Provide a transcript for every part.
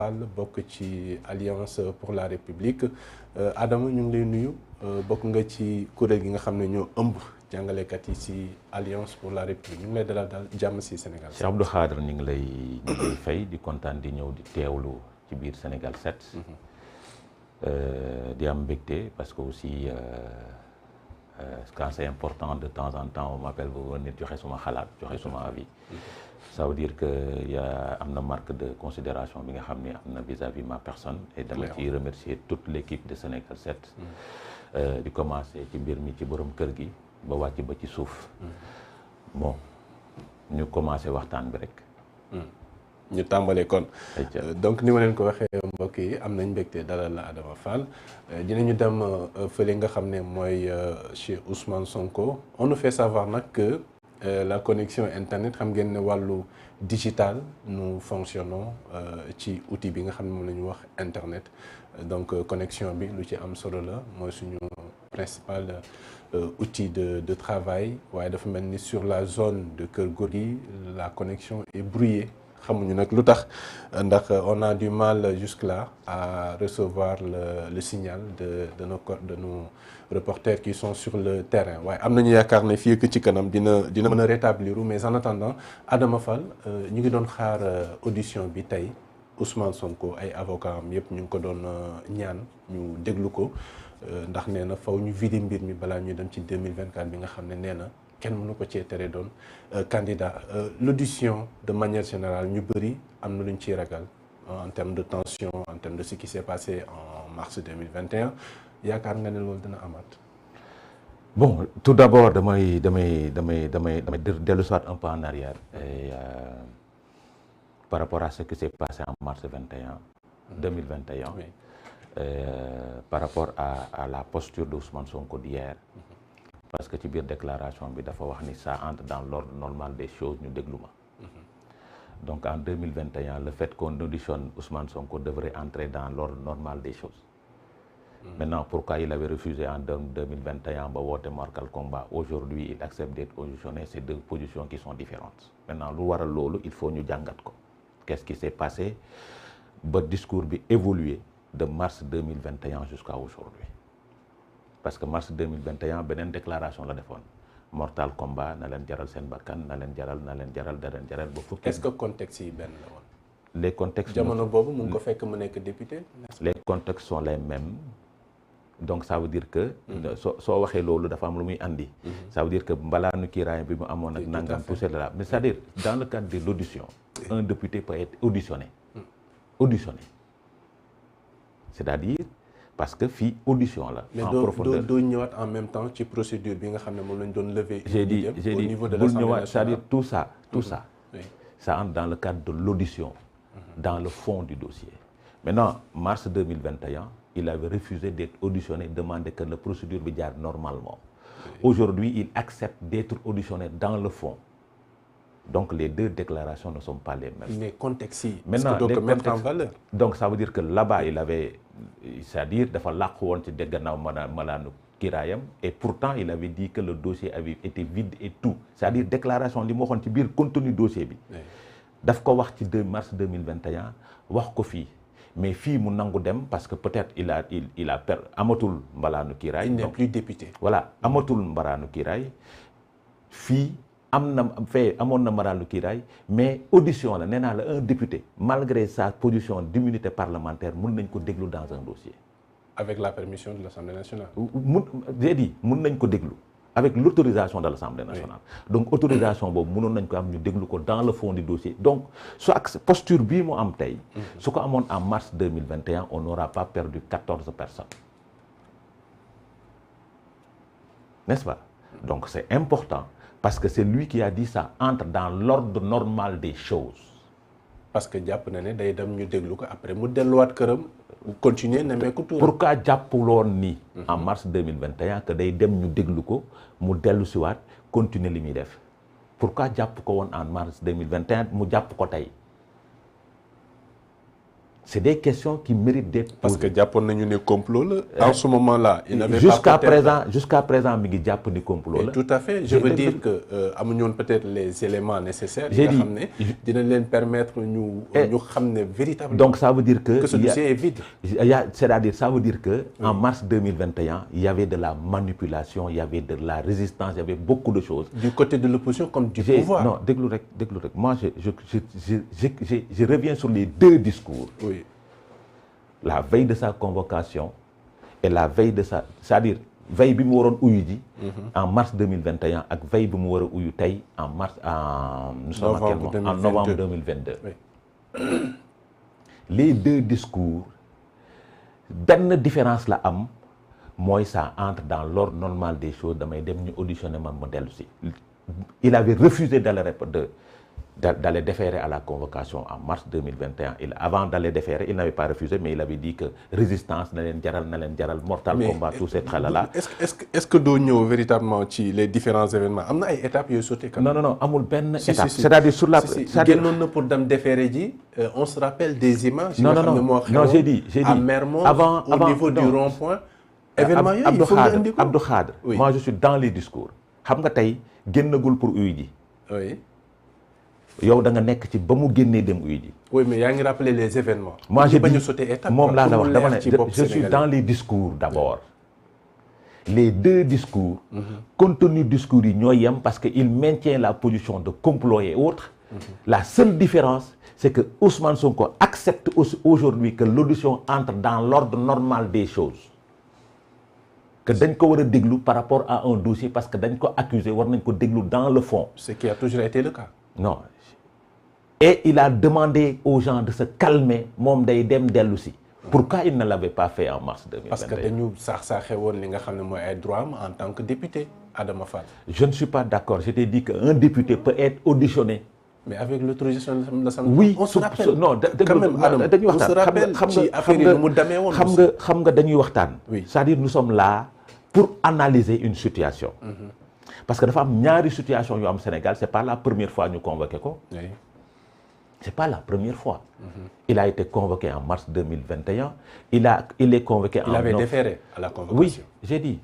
Fall bokk ci Alliance pour la République Adama ñu ngi lay nuyu bokk nga ci kuréel gi nga xam ne ñoo ëmb jàngalekat yi ci Alliance pour la République ñu ngi lay dalal daal jàmm ci Sénégal. Cheikh Abdou Khadre ñu ngi lay fay di kontaan di ñëw di teewlu ci biir Sénégal 7. di am mbégte parce que aussi quand c'est important de temps en temps on m'appelle bu nit joxe suma xalaat joxe suma avis. Ça veut dire que am na marque de considération bi nga xam ne am na vis-à-vis ma personne et dama ci remercier toute l'équipe de Sénégal 7 di commencer ci mbir mi ci borom kër gi ba wàcc ba ci suuf bon ñu commencer waxtaan bi rek ñu tàmbalee kon donc ni ma leen ko waxee mbokk yi am nañ mbégte dalal la Adama Fall dinañu dem fële nga xam ne mooy chez Ousmane Sonko on nous fait savoir nag que la connexion internet xam ngeen ne wàllu digital nous fonctionnons ci outil bi nga xam ne moom la ñu wax internet donc connexion bi lu ci am solo la mooy suñu principal outil de travail waaye dafa mel ni sur la zone de Keur Gorgui la connexion est brouillée xamuñu nag lu tax ndax on a du mal jusque-là à recevoir le signal de nos reporters qui sont sur le terrain waaye am nañu yaakaar ne fii ak ci kanam dina mën a rétablir mais en attendant Adama Fall ñu ngi doon xaar audition bi tey Ousmane Sonko ay avocat am yëpp ñu ngi ko doon ñaan ñu déglu ko ndax nee na faw ñu vider mbir mi balaa ñuy dem ci 2024 bi nga xam ne nee na kenn mënu ko cee tere doon candidat l'audition de manière générale ñu bëri am na lu ñu ciy ragal en termes de tension en termes de ce qui s'est passé en mars 2021 yaakaar nga ne loolu dina amaat. Bon, tout d'abord damay dellu soit un peu en arrière et par rapport à ce qui s'est passé en mars 2021 oui. Par rapport à la posture d'Ousmane Sonko d'hier parce que ci biir déclaration bi dafa wax ni ça entre dans l'ordre normal des choses ñu déglu ma donc en 2021 le fait qu'on auditionne Ousmane Sonko devrait entrer dans l'ordre normal des choses maintenant pourquoi il avait refusé en 2021 ba woote mortal combat aujourd'hui il accepte d'être auditionné c'est deux positions qui sont différentes maintenant lu waral loolu il faut ñu jàngat ko qu'est-ce qui s'est passé ba discours bi évolué de mars 2021 jusqu'à aujourd'hui parce que mars 2021 beneen déclaration la defoon mortal combat na leen jaral seen bakkan na leen jaral da leen jaral ba fukki. est-ce que contexte yi benn la woon. les contextes jamono boobu mu ngi ko fekk mu nekk député. les contextes sont les mêmes donc ça veut dire que. soo waxee loolu dafa am lu muy andi. ça veut dire que mbalaanu kiiraay bi mu amoon ak nangam tout cela mais c'est-à-dire dans le cadre de l'audition un député peut être auditionné. C'est-à-dire parce que fii audition la. en profondeur mais doo ñëwaat en même temps ci procédure bi nga xam ne moom lañ doon lever. j'ai dit au niveau de l'Assemblée nationale c'est-à-dire tout ça oui. ça entre dans le cadre de l'audition dans le fond du dossier. Maintenant mars 2021 il avait refusé d'être auditionné demandé que la procédure bi jaar normalement. Oui. Aujourd'hui il accepte d'être auditionné dans le fond. Donc les deux déclarations ne sont pas les mêmes. Mais contexte yi. Maintenant les contextes en valeur. Donc ça veut dire que là-bas il avait c'est-à-dire dafa làqu woon ci gannaaw malaanu kiraayam et pourtant il avait dit que le dossier avait été vide et tout c'est-à-dire déclaration li mu waxoon ci biir contenu dossier bi. daf ko wax ci mars 2021 wax ko fii mais fii mu nangu dem parce que peut-être il a amatul mbalaanu kiraay. il n'est plus député. Voilà amatul mbalaanu kiraay fii. amoon na maralu kiiraay mais audition la nee naa la un député malgré sa position d'immunité parlementaire mun nañ ko déglu dans un dossier. Avec la permission de l'Assemblée nationale. J'ai dit mun nañ ko déglu avec l'autorisation de l'Assemblée nationale. Oui. Donc autorisation boobu mënoon nañ ko am ñu déglu ko dans le fond du dossier donc su ak posture bii mu am tey. su ko amoon en mars 2021 on n'aura pas perdu 14 personnes n'est-ce pas donc c'est important. Parce que c'est lui qui a dit ça entre dans l'ordre normal des choses. Parce que jàpp na ne day dem ñu déglu ko après mu delluwaat këram continuer ne mais ku tuur. Pourquoi jàppuloon ni en mars 2021 que day dem ñu déglu ko mu dellu siwaat continuer li muy def pourquoi jàpp ko woon en mars 2021 mu jàpp ko tey c'est des questions qui méritent d'être posées. Parce que jàppoon nañu ne complot la. En ce moment-là, il n'avait jusqu'à pas jusqu'à présent mi ngi jàpp ni complot la. Tout à fait. Je veux dire que amuñu woon peut-être les éléments nécessaires. yi nga xam ne dina leen permettre ñu xam ne véritablement. Donc ça veut dire que ce dossier est vide. C'est-à-dire ça veut dire que en mars 2021, il y avait de la manipulation, il y avait de la résistance, il y avait beaucoup de choses. Du côté de l'opposition comme du pouvoir. Non, déglu rek. Moi, je reviens sur les deux discours. Oui. La veille de sa convocation et la veille de sa... C'est-à-dire, veille bi mu waroon uyu ji en mars 2021 ak veille bi mu war a uyu tey en mars... nous sommes en quel mois? En novembre 2022. Oui. Les deux discours, benn différence la am mooy ça entre dans l'ordre normal des choses. Damay dem ñu auditionner ma dellu si. Il avait refusé d'aller déférer à la convocation en mars 2021. Avant d'aller déférer, il n'avait pas refusé, mais il avait dit que résistance na leen jaral mortal combat tous ces tralala. Est-ce que doo ñëw véritablement ci les différents événements am na ay étapes yooyu sauté quand même. Non amul benn étape. C'est-à-dire sur la. génnoon na pour dem déférer ji on se rappelle des images. Non j'ai dit à Mermoz au niveau du rond-point. événement yooyu il faut nga indi ko Abdou Khadre. Moi je suis dans les discours. xam nga tey génnagul pour uyu ji. Oui. yow da nga nekk ci ba mu génnee dem uyu ji. Oui, mais yaa ngi rappeler les événements. Moi j'ai dit moom laa la wax dama ne je suis dans les discours d'abord. Les deux discours. Contenu discours yi ñoo yem parce que il maintient la position de complot et autres. La seule différence c'est que Ousmane Sonko accepte aujourd'hui que l'audition entre dans l'ordre normal des choses. Que dañ ko war a déglu par rapport à un dossier parce que dañ ko accusé war nañ ko déglu dans le fond. Ce qui a toujours été le cas. Non. Et il a demandé aux gens de se calmer moom day dem dellu si. Pourquoi il ne l'avait pas fait en mars 2021? Parce que dañu saax-saaxee woon li nga xam ne mooy ay droit am en tant que député Adama Fall. Je ne suis pas d'accord. Je t'ai dit qu'un député peut être auditionné. Mais avec l'autorisation de l'Assemblée. Oui, on se rappelle. Non, quand même Adama, on se rappelle ci affaire yi mu demee woon. xam nga dañuy waxtaan. Oui. C'est-à-dire nous sommes là pour analyser une situation. Parce que dafa am ñaari situation yu am Sénégal, c'est pas la première fois ñu convoqué ko. Oui. C'est pas la première fois. Il a été convoqué en mars 2021. Il est convoqué Il avait déféré à la convocation. Oui, j'ai dit.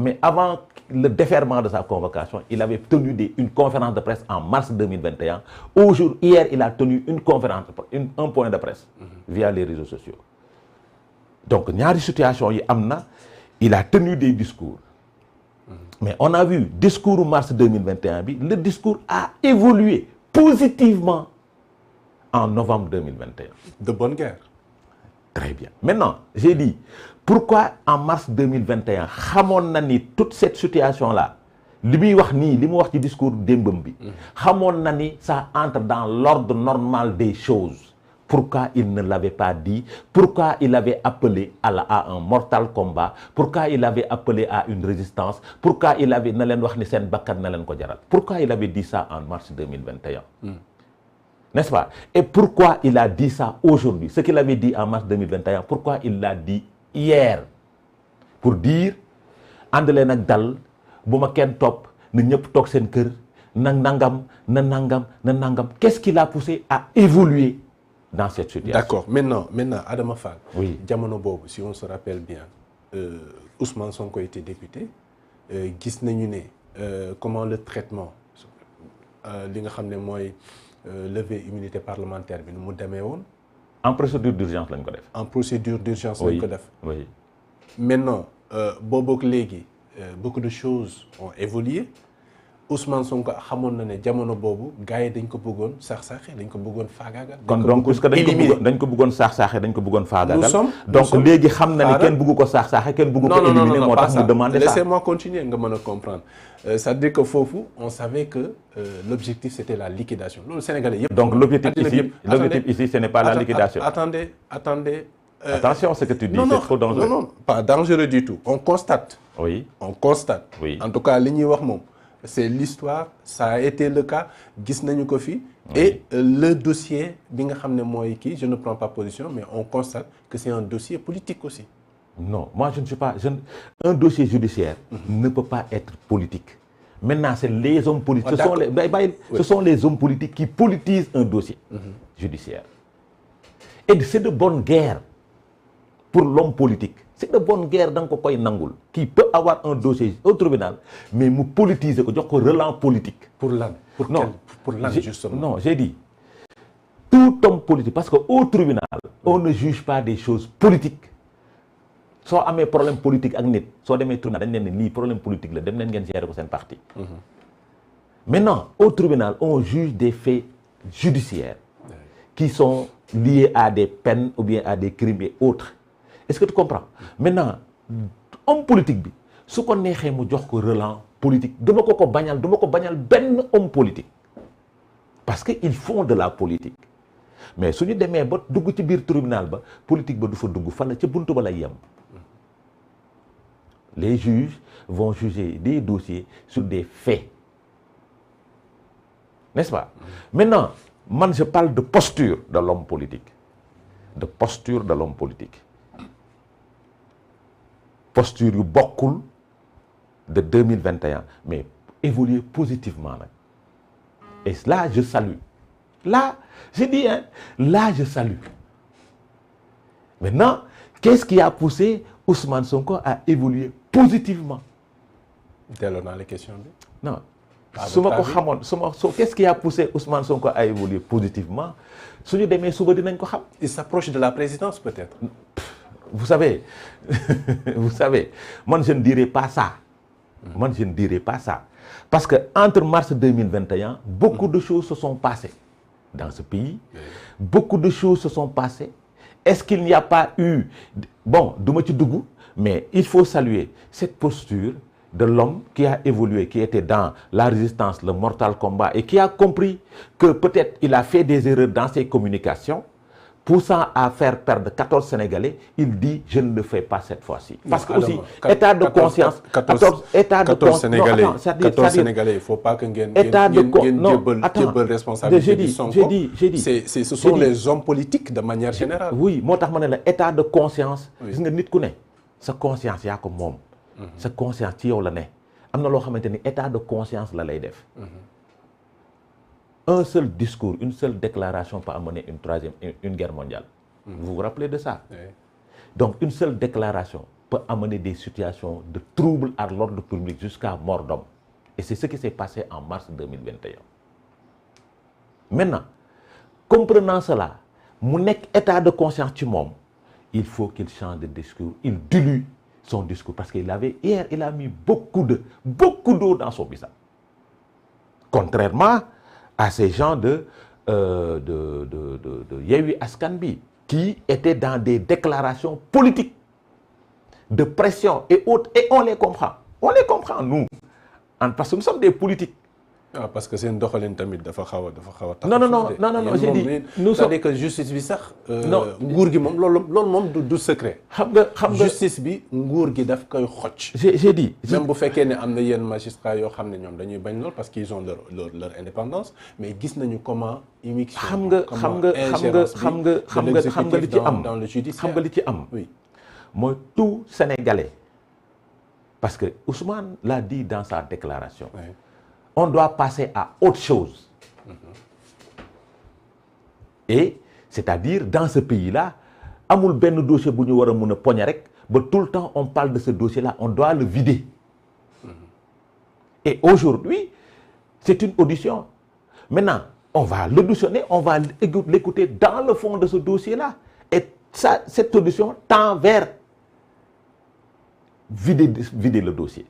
Mais avant le déferment de sa convocation, il avait tenu une conférence de presse en mars 2021. Hier, il a tenu une conférence, un point de presse via les réseaux sociaux. Donc, ñaari situation yi am na, il a tenu des discours. Mais on a vu, discours mars 2021, le discours a évolué positivement en novembre 2021. De bonne guerre. Très bien. Maintenant, j'ai dit, pourquoi en mars 2021, xamoon na ni toute cette situation-là, li muy wax nii, li mu wax ci discours démbam bi, xamoon na ni ça entre dans l'ordre normal des choses. Pourquoi il ne l'avait pas dit? Pourquoi il avait appelé à un mortal combat? Pourquoi il avait appelé à une résistance? Pourquoi il avait na leen wax ni seen bakkan na leen ko jaral? Pourquoi il avait dit ça en mars 2021? N'est-ce pas? Et pourquoi il a dit ça aujourd'hui? Ce qu'il avait dit en mars 2021, pourquoi il l'a dit hier? Pour dire, ànd leen ak dal, bu ma kenn topp, na ñëpp toog seen kër, na nangam. Qu'est-ce qui l'a poussé à évoluer dans cette situation? D'accord. Maintenant, Adama Fall. Oui. Jamono boobu, si on se rappelle bien, Ousmane Sonko était député. Gis nañu ne comment le traitement li nga xam ne mooy lever immunité parlementaire bi nu mu demee woon. En procédure d'urgence lañ ko def. En procédure d'urgence lañ ko def. Oui. Maintenant boobu ak léegi beaucoup de choses ont évolué. Ousmane Sonko xamoon na ne jamono boobu gars yi dañ ko bëggoon saax-saaxe dañ ko bëggoon faagaagal. kon donc puisque dañ ko bëggoon saax-saaxe dañ ko bëggoon faagaagal. donc nous léegi xam na ne kenn bëggu ko saax-saaxe kenn bëggu ko éliminer moo tax mu demander ça. Laissez-moi continuer nga mën a comprendre. C'est-à-dire que foofu on savait que l'objectif c'était la liquidation loolu Sénégalais yëpp. Donc l'objectif ici ce n'est pas la liquidation. Attendez. Attention ce que tu dis, c'est trop dangereux. Non, pas dangereux du tout. On constate. Oui. On constate. Oui. En tout cas li ñuy wax moom. C'est l'histoire, ça a été le cas, gis nañu ko fi. Et le dossier bi nga xam ne mooy kii, je ne prends pas position, mais on constate que c'est un dossier politique aussi. Non, moi je ne suis pas... Un dossier judiciaire ne peut pas être politique. Maintenant, c'est les hommes politiques. Ce sont les hommes politiques qui politisent un dossier judiciaire. et c'est de bonne guerre pour l'homme politique. C'est de bonne guerre dans le nangul qui peut avoir un dossier au tribunal, mais mu politiser ko jox ko relent politique. Pour l'an. Pour l'an, justement. Non, j'ai dit, tout homme politique, parce qu'au tribunal, on ne juge pas des choses politiques. Soit à mes problèmes politiques avec nit, soit des tribunal, des problèmes politiques, là, dem len ngeen gérer ko sen parti. Maintenant, au tribunal, on juge des faits judiciaires qui sont liés à des peines ou bien à des crimes et autres. Est-ce que tu comprends? Maintenant, homme politique bi su ko nexé mu jox ko relent politique, duma ko bañal ben homme politique. Parce que ils font de la politique. Mais suñu démé ba dugg ci biir tribunal ba politique ba du fa dugg fa la ci buntu ba lay yam. Les juges vont juger des dossiers sur des faits. N'est-ce pas? Maintenant, moi je parle de posture de l'homme politique. De posture de l'homme politique. Posture yu bokul de 2021, mais évoluer positivement. Et là, je salue. Là, je dis, hein, là, je salue. Maintenant, qu'est-ce qui a poussé Ousmane Sonko à évoluer positivement? Dès dans les questions. Non. Qu'est-ce qui a poussé Ousmane Sonko à évoluer positivement? Il s'approche de la présidence, peut-être. Vous savez, moi je ne dirais pas ça. Moi je ne dirais pas ça. Parce que entre mars 2021, beaucoup de choses se sont passées dans ce pays. Beaucoup de choses se sont passées. Est-ce qu'il n'y a pas eu... Bon, mais il faut saluer cette posture de l'homme qui a évolué, qui était dans la résistance, le mortal combat, et qui a compris que peut-être il a fait des erreurs dans ses communications, poussant à faire perdre 14 Sénégalais. Il dit, je ne le fais pas cette fois-ci. Parce que aussi, état de conscience... 14 Sénégalais, non, 14 Sénégalais, il ne faut pas que vous responsabilité. J'ai dit. Ce sont les hommes politiques de manière générale. Oui, moi, état de conscience, sa conscience, il y a comme moi. Sa conscience, il y a état de conscience, la lay def. Un seul discours, une seule déclaration peut amener une guerre mondiale. Vous vous rappelez de ça? Oui. Donc, une seule déclaration peut amener des situations de troubles à l'ordre public jusqu'à mort d'homme. Et c'est ce qui s'est passé en mars 2021. Maintenant, comprenant cela, mon état de conscience, il faut qu'il change de discours. Il dilue son discours parce qu'il avait hier, il a mis beaucoup d'eau dans son visage. Contrairement à ces gens de Yewwi Askan Wi qui étaient dans des déclarations politiques de pression et autres, et on les comprend. On les comprend, nous. Parce que nous sommes des politiques. Ah, parce que c'est une doxalin tamit dafa xawa non, j'ai dit nous c'est que justice bi sax nguur gi mom lool du secret. Xam nga justice bi nguur gi daf koy xocc. J'ai dit même bu fekkee ne am na yenn magistrats yoo xam ne ñoom dañuy bañ lool parce qu'ils ont leur indépendance, mais gis nañu comment immixtion xam nga li ci am dans le judiciaire. Xam nga li ci am. Oui. Mooy tout Sénégalais. Parce que Ousmane l'a dit dans sa déclaration. Oui. On doit passer à autre chose. Et c'est-à-dire, dans ce pays-là, amul ben dossier bu ñu wara mëna pogné rek, ba tout le temps on parle de ce dossier-là, on doit le vider. Et aujourd'hui, c'est une audition. Maintenant, on va l'auditionner, on va l'écouter dans le fond de ce dossier-là. Et ça, cette audition tend vers vider le dossier.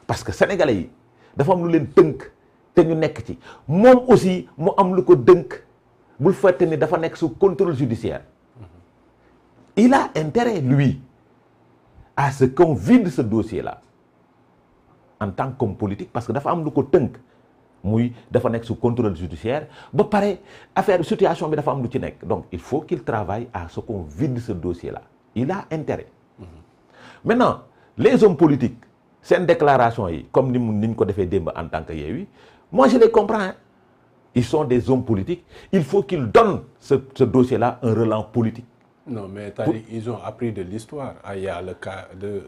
Parce que Sénégalais, dafa am lu leen tënk te ñu nekk ci moom aussi mu am lu ko dënk bul fàtte ni dafa nekk sous contrôle judiciaire. Il a intérêt, lui, à ce qu'on vide ce dossier-là en tant qu'homme politique, parce que dafa am lu ko tënk muy dafa nekk sous contrôle judiciaire ba pare affaire situation bi dafa am lu ci nekk. Donc il faut qu'il travaille à ce qu'on vide ce dossier-là. Il a intérêt. Maintenant, les hommes politiques, c'est une déclaration, comme nous l'avons fait en tant que Yewwi, moi je les comprends. Hein. Ils sont des hommes politiques. Il faut qu'ils donnent ce dossier-là un relent politique. Non, mais ils ont appris de l'histoire. Il y a le cas de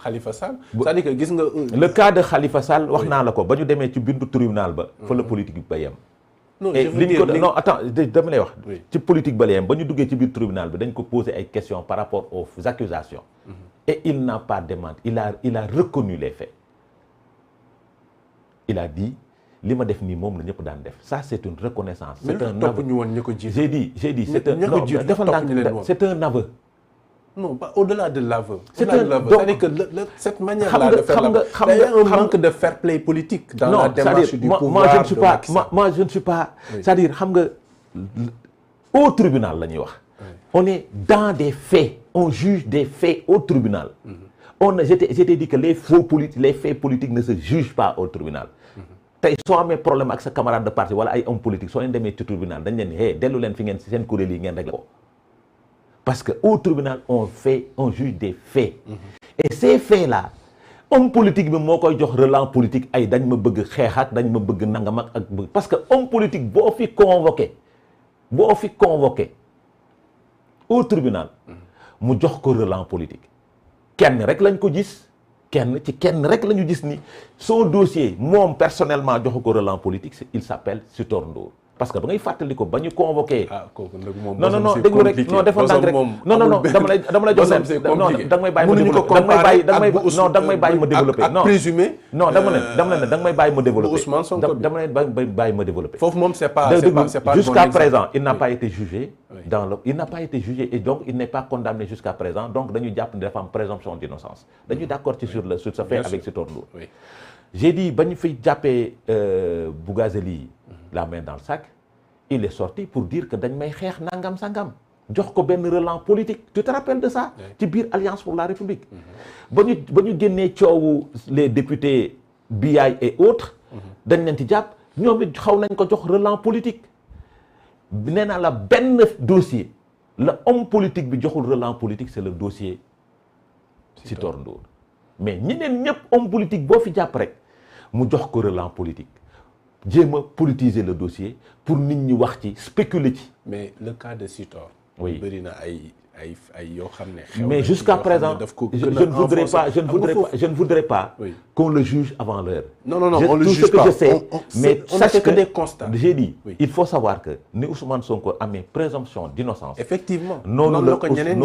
Khalifa Sall. C'est-à-dire que le cas de Khalifa Sall, wax naa la ko ba ñu démé ci bindu tribunal ba fa la politique ba yam. non et je veux li ñu dire ko non attends dama lay wax. Oui. ci politique ba ba ñu duggee ci biir tribunal bi dañ ko poser ay questions par rapport aux accusations. Et il n'a pas démenti, il a reconnu les faits. Il a dit li ma def nii moom la ñëpp daan def. Ça c'est une reconnaissance. C'est un aveu. J'ai dit c'est un non c'est un aveu. Non, pas au-delà de l'aveu. C'est-à-dire que cette manière-là de faire il y a un manque de fair play politique dans la démarche du pouvoir de Macky Sall. Moi je ne suis pas c'est-à-dire xam nga au tribunal la ñuy wax. On est dans des faits, on juge des faits au tribunal. J'étais dit que les faits politiques ne se jugent pas au tribunal. tey soo amee problème ak sa camarade de parti wala ay homme politique soo leen demee ci tribunal dañ leen ni dellu leen fi ngeen si seen kuréel yi ngeen réglé ko. Parce que au tribunal on juge des faits. Et ces faits là homme politique bi moo koy jox relent politique ay dañ ma bëgg xeex ak dañ ma bëgg nangam ak bëgg parce que homme politique boo fi convoqué au tribunal mu jox ko relent politique kenn rek lañ ko gis kenn rek la ñu gis ni son dossier moom personnellement jox ko relent politique il s'appelle Sitor Ndour parce que da ngay fàttali ko ba ñu convoqué. kooku nag moom non déglu rek non defal ndànk rek non dama lay jox leen non da nga may bàyyi ma développé ak présumé non dama ne da nga may bàyyi ma développé Ousmane Sonko dama leen bàyyi ma développé foofu moom c'est pas jusqu'à présent il n'a pas été jugé il n'a pas été jugé et donc il n'est pas condamné jusqu'à présent donc dañuy jàpp ne dafa am présomption d'innocence dañuy d'accord ci sur ce fait avec Sitor Ndour j'ai dit ba ñu fiy jàppee Bougazelli la main dans le sac il est sorti pour dire que dañ may xeex nangam sangam jox ko benn relent politique tu te rappelles de ça ci biir Alliance pour la République ba ñu génnee coowu les députés Biaye et autres dañ leen ci jàpp ñoom it xaw nañ ko jox relent politique nee naa la benn dossier la homme politique bi joxul relent politique c'est le dossier Sitor Ndour mais ñeneen ñëpp homme politique boo fi jàpp rek mu jox ko relent politique jéem a politiser le dossier pour nit ñi wax ci spéculer ci. mais le cas de Sitor. oui bëri na ay yoo xam ne. mais jusqu'à présent je ne voudrais pas qu'on le juge avant l'heure. non on le juge pas. Tout ce que je sais mais sache que des constats. j'ai dit il faut savoir que ni Ousmane Sonko amee présomption d'innocence. effectivement noonu la